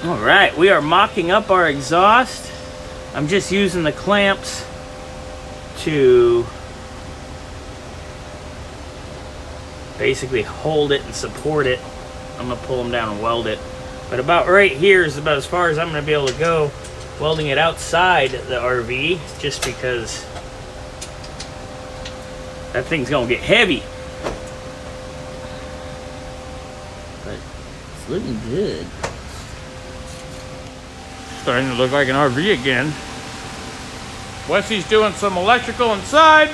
All right, we are mocking up our exhaust. I'm just using the clamps to basically hold it and support it. I'm gonna pull them down and weld it. But about right here is about as far as I'm gonna be able to go welding it outside the RV, just because that thing's gonna get heavy. But it's looking good. Starting to look like an RV again. Wesley's doing some electrical inside.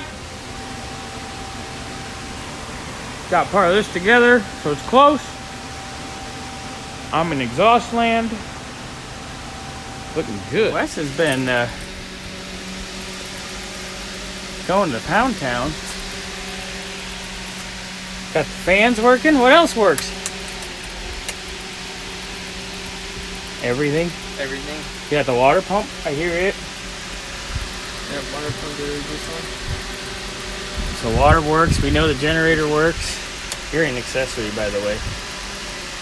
Got part of this together, so it's close. I'm in exhaust land. Looking good. Wes has been going to Pound Town. Got the fans working. What else works? Everything. Everything. You got the water pump. I hear it. Yeah, water pump is this one. So water works. We know the generator works. You're an accessory, by the way.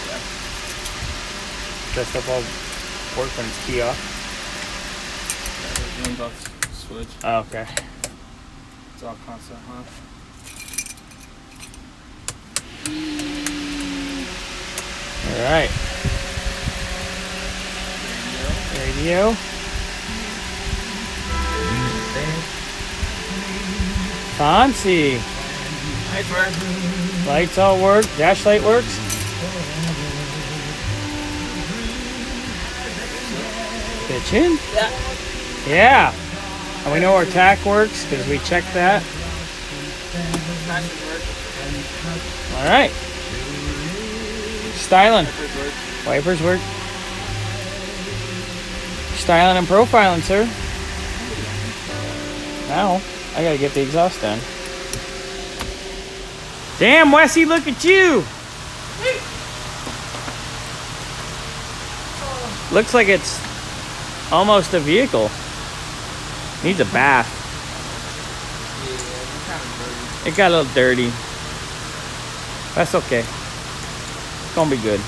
Yeah. That stuff all work when it's key off. Yeah, it runs off switch. Oh, okay. It's all constant, huh? All right. Radio. Fancy. Lights work. Lights all work. Dash light works. Kitchen? Yeah. Yeah. And we know our tack works because we checked that. All right. Styling. Wipers work. Styling and profiling, sir. Now, I gotta get the exhaust done. Damn, Wessie, look at you! Looks like it's almost a vehicle. Needs a bath. It got a little dirty. That's okay. It's gonna be good.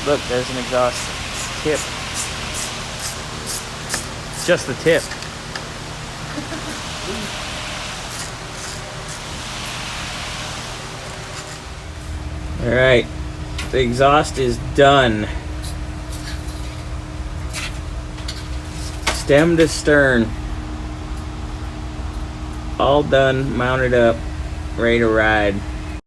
Look, there's an exhaust tip. Just the tip. All right, the exhaust is done. Stem to stern. All done, mounted up, ready to ride.